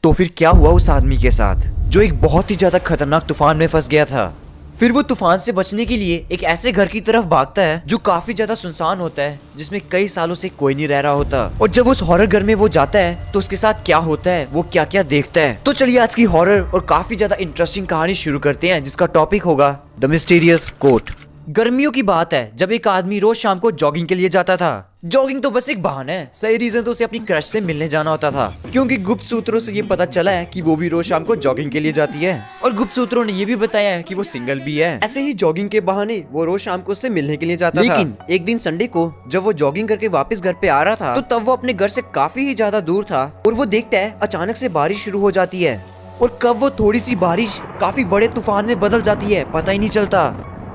तो फिर क्या हुआ उस आदमी के साथ जो एक बहुत ही ज्यादा खतरनाक तूफान में फंस गया था। फिर वो तूफान से बचने के लिए एक ऐसे घर की तरफ भागता है जो काफी ज्यादा सुनसान होता है, जिसमें कई सालों से कोई नहीं रह रहा होता। और जब उस हॉरर घर में वो जाता है तो उसके साथ क्या होता है, वो क्या क्या देखता है। तो चलिए आज की हॉरर और काफी ज्यादा इंटरेस्टिंग कहानी शुरू करते हैं, जिसका टॉपिक होगा द मिस्टीरियस कोट। गर्मियों की बात है जब एक आदमी रोज शाम को जॉगिंग के लिए जाता था। जॉगिंग तो बस एक बहाना है, सही रीजन तो उसे अपनी क्रश से मिलने जाना होता था, क्योंकि गुप्त सूत्रों से ये पता चला है कि वो भी रोज शाम को जॉगिंग के लिए जाती है। और गुप्त सूत्रों ने ये भी बताया है कि वो सिंगल भी है। ऐसे ही जॉगिंग के बहाने वो रोज शाम को उससे मिलने के लिए जाता था। लेकिन एक दिन संडे को जब वो जॉगिंग करके वापस घर पे आ रहा था, तो तब वो अपने घर से काफी ही ज्यादा दूर था और वो देखता है अचानक से बारिश शुरू हो जाती है। और कब वो थोड़ी सी बारिश काफी बड़े तूफान में बदल जाती है पता ही नहीं चलता।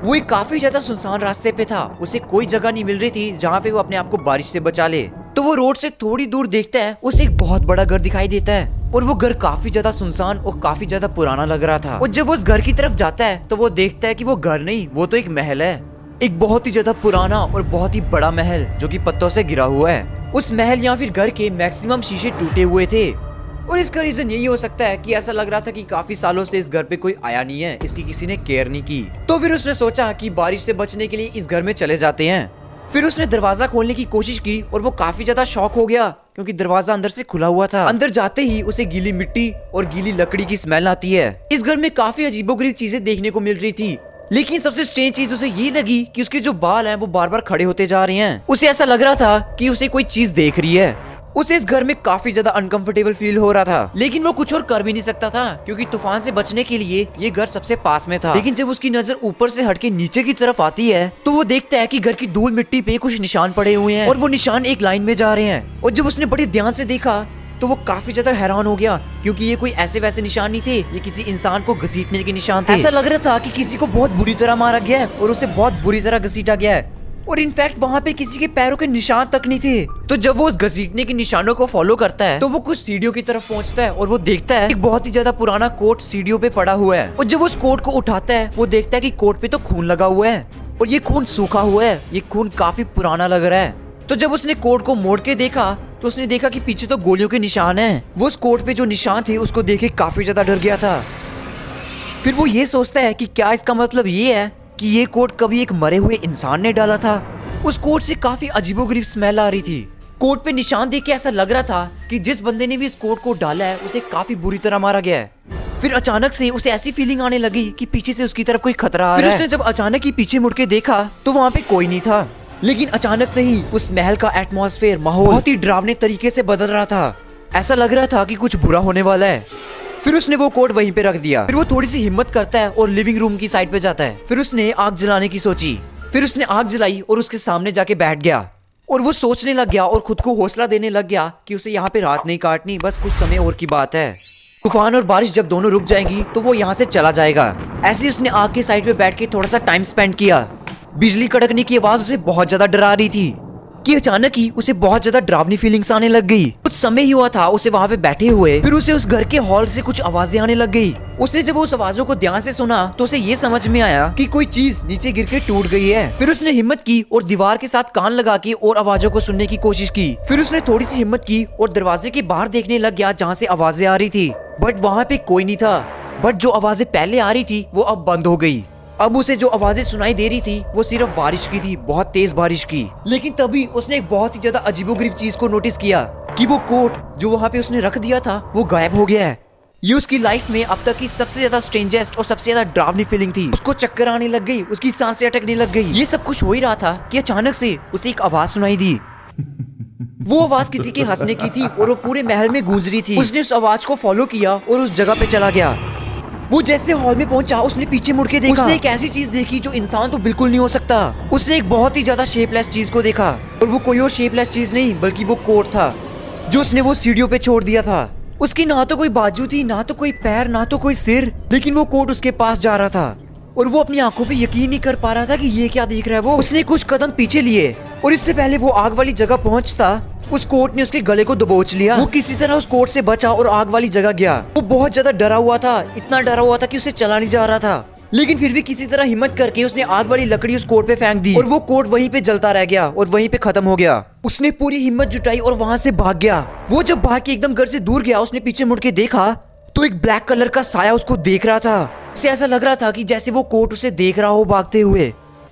वो एक काफी ज्यादा सुनसान रास्ते पे था, उसे कोई जगह नहीं मिल रही थी जहाँ पे वो अपने आप को बारिश से बचा ले। तो वो रोड से थोड़ी दूर देखता है, उसे एक बहुत बड़ा घर दिखाई देता है और वो घर काफी ज्यादा सुनसान और काफी ज्यादा पुराना लग रहा था। और जब वो उस घर की तरफ जाता है तो वो देखता है कि वो घर नहीं, वो तो एक महल है। एक बहुत ही ज्यादा पुराना और बहुत ही बड़ा महल जो कि पत्तों से घिरा हुआ है। उस महल या फिर घर के मैक्सिमम शीशे टूटे हुए थे और इसका रीजन यही हो सकता है कि ऐसा लग रहा था कि काफी सालों से इस घर पे कोई आया नहीं है, इसकी किसी ने केयर नहीं की। तो फिर उसने सोचा कि बारिश से बचने के लिए इस घर में चले जाते हैं। फिर उसने दरवाजा खोलने की कोशिश की और वो काफी ज्यादा शॉक हो गया क्योंकि दरवाजा अंदर से खुला हुआ था। अंदर जाते ही उसे गीली मिट्टी और गीली लकड़ी की स्मेल आती है। इस घर में काफी अजीबोगरीब चीजें देखने को मिल रही थी, लेकिन सबसे स्ट्रेंज चीज उसे ये लगी कि उसके जो बाल हैं वो बार बार खड़े होते जा रहे हैं। उसे ऐसा लग रहा था कि उसे कोई चीज देख रही है। उसे इस घर में काफी ज्यादा अनकंफर्टेबल फील हो रहा था, लेकिन वो कुछ और कर भी नहीं सकता था क्योंकि तूफान से बचने के लिए ये घर सबसे पास में था। लेकिन जब उसकी नजर ऊपर से हटके नीचे की तरफ आती है तो वो देखता है कि घर की धूल मिट्टी पे कुछ निशान पड़े हुए हैं और वो निशान एक लाइन में जा रहे हैं। और जब उसने बड़े ध्यान से देखा तो वो काफी ज्यादा हैरान हो गया क्योंकि ये कोई ऐसे वैसे निशान नहीं थे, ये किसी इंसान को घसीटने के निशान थे। ऐसा लग रहा था कि किसी को बहुत बुरी तरह मारा गया है और उसे बहुत बुरी तरह घसीटा गया है। और इनफैक्ट वहाँ पे किसी के पैरों के निशान तक नहीं थे। तो जब वो उस घसीटने के निशानों को फॉलो करता है तो वो कुछ सीढ़ियों की तरफ पहुँचता है और वो देखता है एक बहुत ही ज्यादा पुराना कोट सीढ़ियों पे पड़ा हुआ है। और जब वो उस कोट को उठाता है वो देखता है कि कोट पे तो खून लगा हुआ है और ये खून सूखा हुआ है, ये खून काफी पुराना लग रहा है। तो जब उसने कोट को मोड़ के देखा तो उसने देखा कि पीछे तो गोलियों के निशान हैं। वो उस कोट पे जो निशान थे उसको देख के काफी ज्यादा डर गया था। फिर वो ये सोचता है कि क्या इसका मतलब ये है कि ये कोट कभी एक मरे हुए इंसान ने डाला था। उस कोट से काफी अजीबोगरीब स्मेल आ रही थी। कोट पे निशान देख के ऐसा लग रहा था कि जिस बंदे ने भी इस कोट को डाला है उसे काफी बुरी तरह मारा गया है। फिर अचानक से उसे ऐसी फीलिंग आने लगी कि पीछे से उसकी तरफ कोई खतरा आ रहा है। फिर उसने जब अचानक ही पीछे मुड़ के देखा तो वहाँ पे कोई नहीं था, लेकिन अचानक से ही उस महल का एटमॉस्फेयर, माहौल बहुत ही डरावने तरीके से बदल रहा था। ऐसा लग रहा था कि कुछ बुरा होने वाला है। फिर उसने वो कोट वहीं पे रख दिया। फिर वो थोड़ी सी हिम्मत करता है और लिविंग रूम की साइड पे जाता है। फिर उसने आग जलाने की सोची। फिर उसने आग जलाई और उसके सामने जाके बैठ गया और वो सोचने लग गया और खुद को हौसला देने लग गया कि उसे यहाँ पे रात नहीं काटनी, बस कुछ समय और की बात है। तूफान और बारिश जब दोनों रुक जाएंगी तो वो यहाँ से चला जाएगा। ऐसे उसने आग के साइड पे बैठ के थोड़ा सा टाइम स्पेंड किया। बिजली कड़कने की आवाज उसे बहुत ज्यादा डरा रही थी कि अचानक ही उसे बहुत ज्यादा डरावनी फीलिंग्स आने लग गई। कुछ समय ही हुआ था उसे वहाँ पे बैठे हुए, फिर उसे उस घर के हॉल से कुछ आवाजें आने लग गई। उसने जब उस आवाजों को ध्यान से सुना तो उसे ये समझ में आया कि कोई चीज नीचे गिर के टूट गई है। फिर उसने हिम्मत की और दीवार के साथ कान लगा के और आवाजों को सुनने की कोशिश की। फिर उसने थोड़ी सी हिम्मत की और दरवाजे के बाहर देखने लग गया जहाँ से आवाजें आ रही थी, बट वहाँ पे कोई नहीं था। बट जो आवाजें पहले आ रही थी वो अब बंद हो गई। अब उसे जो आवाजें सुनाई दे रही थी वो सिर्फ बारिश की थी, बहुत तेज बारिश की। लेकिन तभी उसने एक बहुत ही ज्यादा अजीबोगरीब चीज को नोटिस किया कि वो कोट जो वहाँ पे उसने रख दिया था वो गायब हो गया है। ये उसकी लाइफ में अब तक की सबसे ज्यादा स्ट्रेंजेस्ट और सबसे ज्यादा डरावनी फीलिंग थी। उसको चक्कर आने लग गई, उसकी सांसें अटकने लग गई। ये सब कुछ हो ही रहा था कि अचानक से उसे एक आवाज सुनाई दी। वो आवाज किसी के हंसने की थी और वो पूरे महल में गूंज रही थी। उसने उस आवाज को फॉलो किया और उस जगह पे चला गया। वो जैसे हॉल में पहुंचा उसने पीछे मुड़ के देखा। उसने एक ऐसी चीज देखी जो इंसान तो बिल्कुल नहीं हो सकता। उसने एक बहुत ही ज्यादा शेपलेस चीज को देखा और वो कोई और शेपलेस चीज नहीं बल्कि वो कोट था जो उसने वो सीढ़ियों पे छोड़ दिया था। उसकी ना तो कोई बाजू थी, ना तो कोई पैर, ना तो कोई सिर, लेकिन वो कोट उसके पास जा रहा था और वो अपनी आंखों पे यकीन नहीं कर पा रहा था कि ये क्या देख रहा है वो। उसने कुछ कदम पीछे लिए और इससे पहले वो आग वाली जगह पहुंचता उस कोट ने उसके गले को दबोच लिया। वो किसी तरह उस कोट से बचा और आग वाली जगह गया। वो बहुत ज्यादा डरा हुआ था, इतना डरा हुआ था कि उसे चला नहीं जा रहा था। लेकिन फिर भी किसी तरह हिम्मत करके उसने आग वाली लकड़ी उस कोट पे फेंक दी और वो कोट वहीं पे जलता रह गया और वहीं पे खत्म हो गया। उसने पूरी हिम्मत जुटाई और वहां से भाग गया। वो जब भाग के एकदम घर से दूर गया, उसने पीछे मुड़ के देखा तो एक ब्लैक कलर का साया उसको देख रहा था। उसे ऐसा लग रहा था कि जैसे वो कोट उसे देख रहा हो भागते हुए।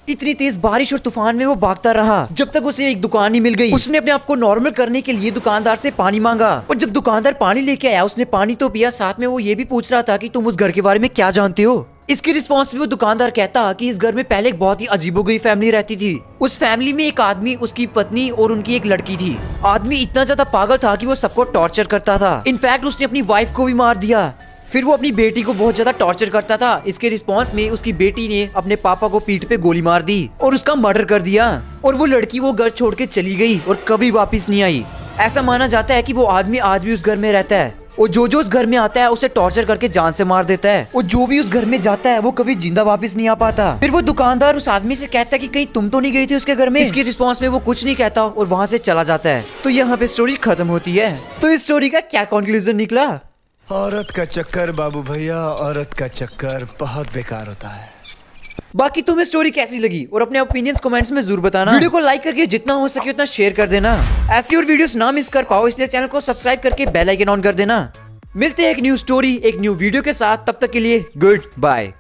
इतनी तेज बारिश और तूफान में वो भागता रहा जब तक उसे एक दुकान नहीं मिल गई। उसने अपने आप को नॉर्मल करने के लिए दुकानदार से पानी मांगा और जब दुकानदार पानी लेके आया उसने पानी तो पिया, साथ में वो ये भी पूछ रहा था कि तुम उस घर के बारे में क्या जानते हो। इसके रिस्पॉन्स पे वो दुकानदार कहता कि इस घर में पहले एक बहुत ही अजीबोगरीब फैमिली रहती थी। उस फैमिली में एक आदमी, उसकी पत्नी और उनकी एक लड़की थी। आदमी इतना ज्यादा पागल था कि वो सबको टॉर्चर करता था। इनफैक्ट उसने अपनी वाइफ को भी मार दिया। फिर वो अपनी बेटी को बहुत ज्यादा टॉर्चर करता था। इसके रिस्पॉन्स में उसकी बेटी ने अपने पापा को पीठ पे गोली मार दी और उसका मर्डर कर दिया और वो लड़की वो घर छोड़ के चली गई और कभी वापस नहीं आई। ऐसा माना जाता है कि वो आदमी आज भी उस घर में रहता है और जो उस घर में आता है उसे टॉर्चर करके जान से मार देता है और जो भी उस घर में जाता है वो कभी जिंदा वापस नहीं आ पाता। फिर वो दुकानदार उस आदमी से कहता है कि कहीं तुम तो नहीं गई थी उसके घर में। इसके रिस्पॉन्स में वो कुछ नहीं कहता और वहाँ से चला जाता है। तो यहाँ पे स्टोरी खत्म होती है। तो इस स्टोरी का क्या कंक्लूजन निकला? औरत का चक्कर बाबू भैया, औरत का चक्कर बहुत बेकार होता है। बाकी तुम्हें स्टोरी कैसी लगी और अपने ओपिनियंस कमेंट्स में जरूर बताना। वीडियो को लाइक करके जितना हो सके उतना शेयर कर देना। ऐसी और वीडियोस ना मिस कर पाओ इसलिए चैनल को सब्सक्राइब करके बेल आइकन ऑन कर देना। मिलते हैं एक न्यू स्टोरी, एक न्यू वीडियो के साथ। तब तक के लिए गुड बाय।